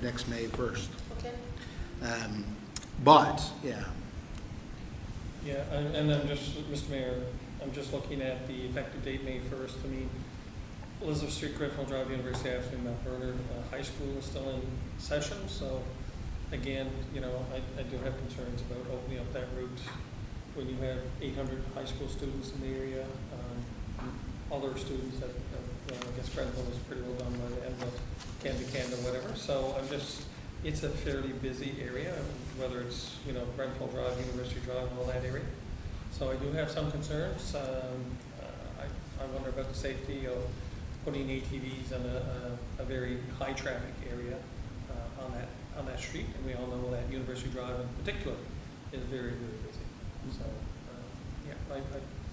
next May 1st. Okay. But, yeah, Yeah, and I'm just, Mr. Mayor, I'm just looking at the effective date, May 1st. I mean, Elizabeth Street, Grenfell Drive, University Avenue, Mount Vernon High School is still in session, so again, you know, I do have concerns about opening up that route when you have 800 high school students in the area, other students that, I guess Grenfell is pretty well done by the end of Canada, whatever, so I'm just, it's a fairly busy area, whether it's, you know, Grenfell Drive, University Drive, all that area. So I do have some concerns. I wonder about the safety of putting ATVs in a very high traffic area on that street. And we all know that University Drive in particular is very, very busy. So, yeah,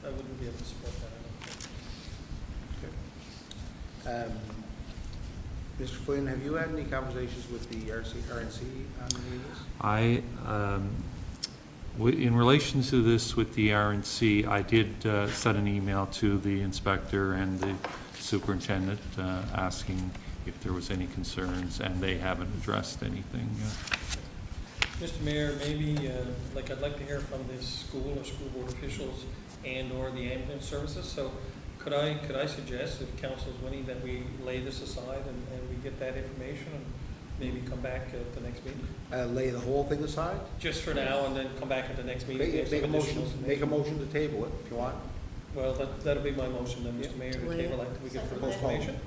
I wouldn't be able to support that. I don't think. Mr. Flynn, have you had any conversations with the RNC on these? In relation to this with the RNC, I did send an email to the inspector and the superintendent asking if there was any concerns, and they haven't addressed anything. Mr. Mayor, maybe, I'd like to hear from the school or school board officials and/or the ambulance services. So could I suggest, if council is willing, that we lay this aside and we get that information and maybe come back at the next meeting? Lay the whole thing aside? Just for now, and then come back at the next meeting. Make a motion to table it if you want. Well, that'll be my motion then, Mr. Mayor, to table that till we get further Postpone. information.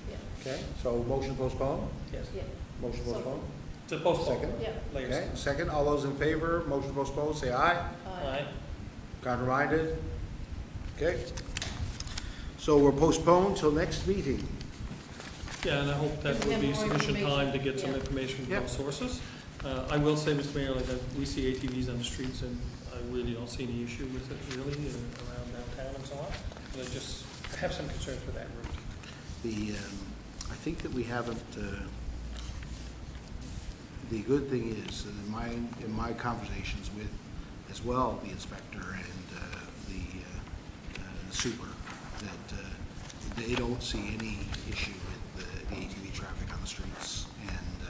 Yeah. Okay, so motion postponed? Yes. Yeah. Motion So- postponed? To postpone. Second. Yeah. Later. Okay, second, all those in favor, motion postponed, say aye. Aye. Contraminded? Okay. So we're postponed till next meeting. Yeah, and I hope that Can we will have be more sufficient time to information? get some Yeah. information from Yeah. those sources. I will say, Mr. Mayor, that we see ATVs on the streets, and I really don't see any issue with it, really, around downtown and so on. But I just have some concerns with that route. I think that we haven't, the good thing is, that in my conversations with, as well, the inspector and the super, that they don't see any issue with the ATV traffic on the streets. And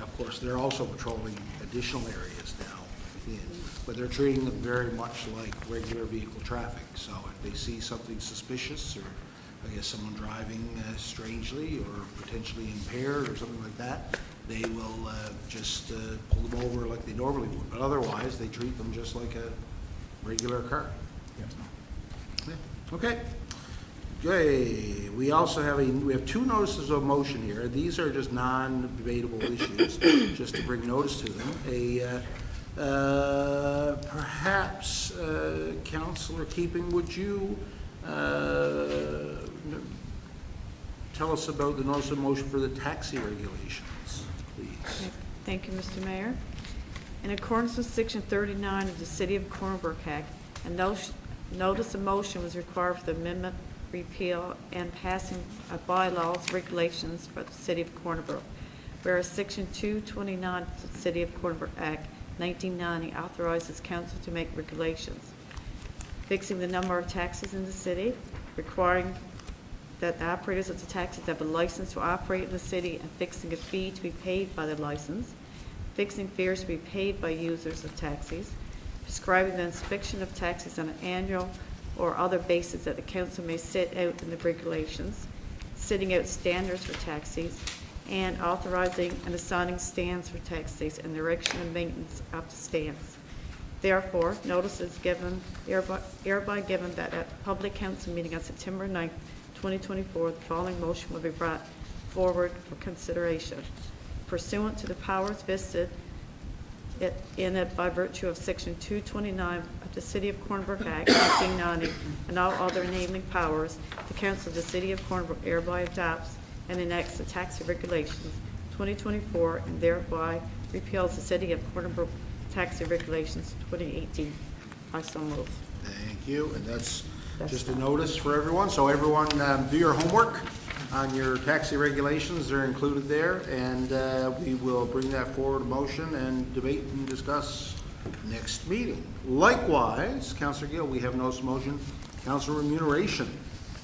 of course, they're also patrolling additional areas now within, but they're treating them very much like regular vehicle traffic. So if they see something suspicious, or I guess someone driving strangely or potentially impaired or something like that, they will just pull them over like they normally would. But otherwise, they treat them just like a regular car. Yeah. Okay. Okay. We also have we have two notices of motion here. These are just non-debatable issues, just to bring notice to them. Perhaps Councillor Keeping, would you tell us about the notice of motion for the taxi regulations, please? Thank you, Mr. Mayor. In accordance with Section 39 of the City of Corner Brook Act, a notice of motion was required for the amendment, repeal, and passing of bylaws, regulations for the City of Corner Brook, whereas Section 229 of the City of Corner Brook Act 1990 authorizes council to make regulations, fixing the number of taxis in the city, requiring that the operators of the taxis have a license to operate in the city, and fixing a fee to be paid by the license, fixing fares to be paid by users of taxis, prescribing the inspection of taxis on an annual or other basis that the council may set out in the regulations, setting out standards for taxis, and authorizing and assigning stands for taxis and the erection and maintenance of the stands. Therefore, notice is given, hereby given that at the public council meeting on September 9th, 2024, the following motion will be brought forward for consideration. Pursuant to the powers vested in it by virtue of Section 229 of the City of Corner Brook Act 1990 and all other enabling powers, the Council of the City of Corner Brook hereby adopts and enacts the taxi regulations 2024 and thereby repeals the City of Corner Brook taxi regulations 2018. I so move. Thank you, and that's just a notice for everyone. So everyone, do your homework on your taxi regulations. They're included there, and we will bring that forward to motion and debate and discuss next meeting. Likewise, Councillor Gill, we have notice of motion. Council remuneration.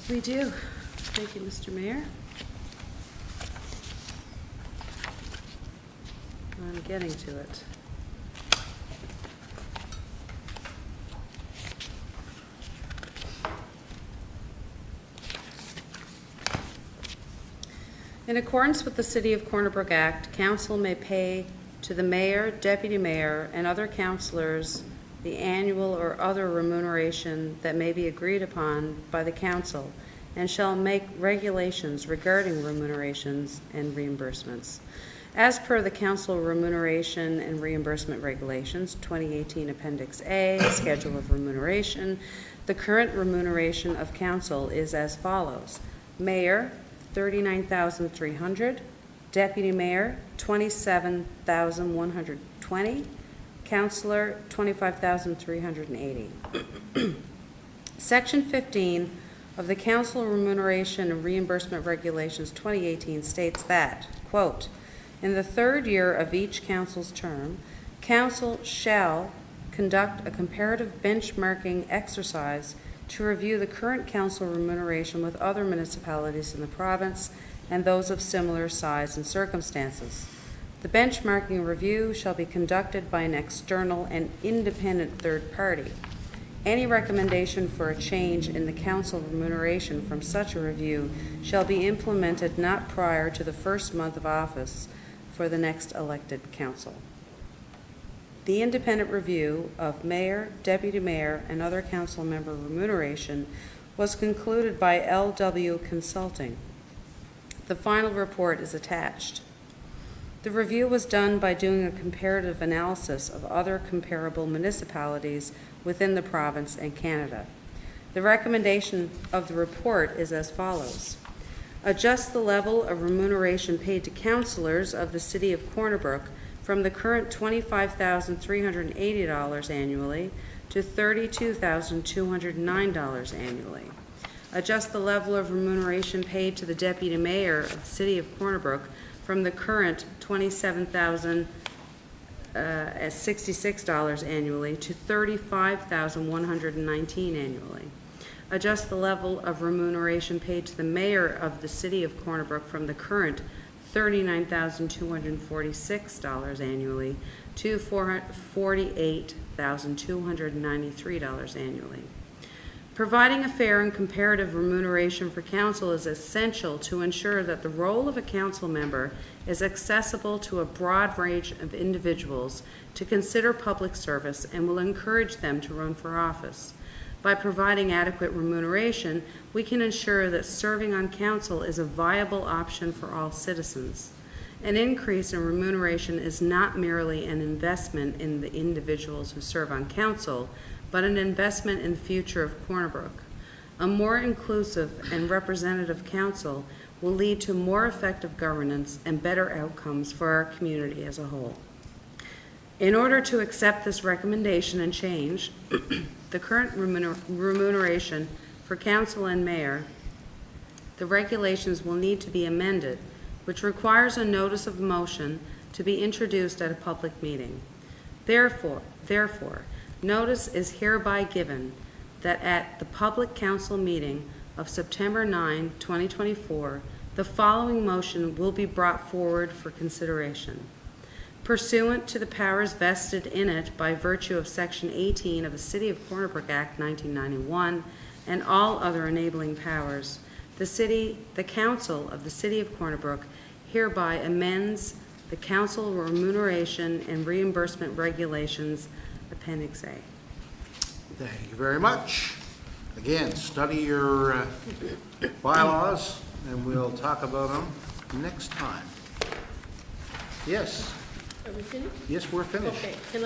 We do. Thank you, Mr. Mayor. I'm getting to it. In accordance with the City of Corner Brook Act, council may pay to the mayor, deputy mayor, and other councilors the annual or other remuneration that may be agreed upon by the council, and shall make regulations regarding remunerations and reimbursements. As per the Council Remuneration and Reimbursement Regulations, 2018 Appendix A, Schedule of Remuneration, the current remuneration of council is as follows. Mayor, $39,300. Deputy Mayor, $27,120. Councilor, $25,380. Section 15 of the Council Remuneration and Reimbursement Regulations 2018 states that, quote, in the third year of each council's term, council shall conduct a comparative benchmarking exercise to review the current council remuneration with other municipalities in the province and those of similar size and circumstances. The benchmarking review shall be conducted by an external and independent third party. Any recommendation for a change in the council remuneration from such a review shall be implemented not prior to the first month of office for the next elected council. The independent review of mayor, deputy mayor, and other council member remuneration was concluded by LW Consulting. The final report is attached. The review was done by doing a comparative analysis of other comparable municipalities within the province and Canada. The recommendation of the report is as follows. Adjust the level of remuneration paid to councillors of the City of Corner Brook from the current $25,380 annually to $32,209 annually. Adjust the level of remuneration paid to the Deputy Mayor of the City of Corner Brook from the current $27,066 annually to $35,119 annually. Adjust the level of remuneration paid to the Mayor of the City of Corner Brook from the current $39,246 annually to $48,293 annually. Providing a fair and comparative remuneration for council is essential to ensure that the role of a council member is accessible to a broad range of individuals to consider public service and will encourage them to run for office. By providing adequate remuneration, we can ensure that serving on council is a viable option for all citizens. An increase in remuneration is not merely an investment in the individuals who serve on council, but an investment in the future of Corner Brook. A more inclusive and representative council will lead to more effective governance and better outcomes for our community as a whole. In order to accept this recommendation and change, the current remuneration for council and mayor, the regulations will need to be amended, which requires a notice of motion to be introduced at a public meeting. Therefore, notice is hereby given that at the public council meeting of September 9, 2024, the following motion will be brought forward for consideration. Pursuant to the powers vested in it by virtue of Section 18 of the City of Corner Brook Act 1991 and all other enabling powers, the Council of the City of Corner Brook hereby amends the Council Remuneration and Reimbursement Regulations, Appendix A. Thank you very much. Again, study your bylaws, and we'll talk about them next time. Yes. Are we finished? Yes, we're finished. Okay, can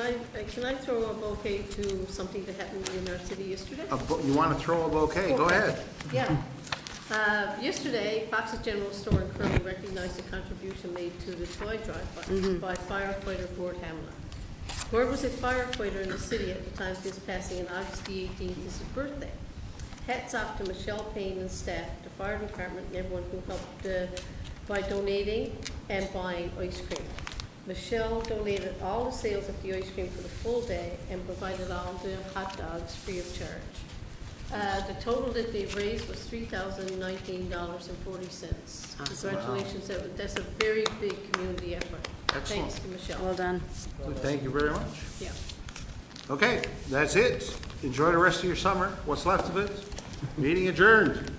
I throw a bouquet to something that happened in our city yesterday? You want to throw a bouquet? Go Okay. ahead. Yeah. Yesterday, Fox's General Store in Curly recognized the contribution made to the toy drive by firefighter Gord Hamler. Gord was a firefighter in the city at the time of his passing, and August the 18th is his birthday. Hats off to Michelle Payne and staff, the fire department, and everyone who helped by donating and buying ice cream. Michelle donated all the sales of the ice cream for the full day and provided all the hot dogs free of charge. The total that they raised was $3,019.40. Congratulations, that's a very big community effort. Excellent. Thanks to Michelle. Well done. Thank you very much. Yeah. Okay, that's it. Enjoy the rest of your summer, what's left of it. Meeting adjourned.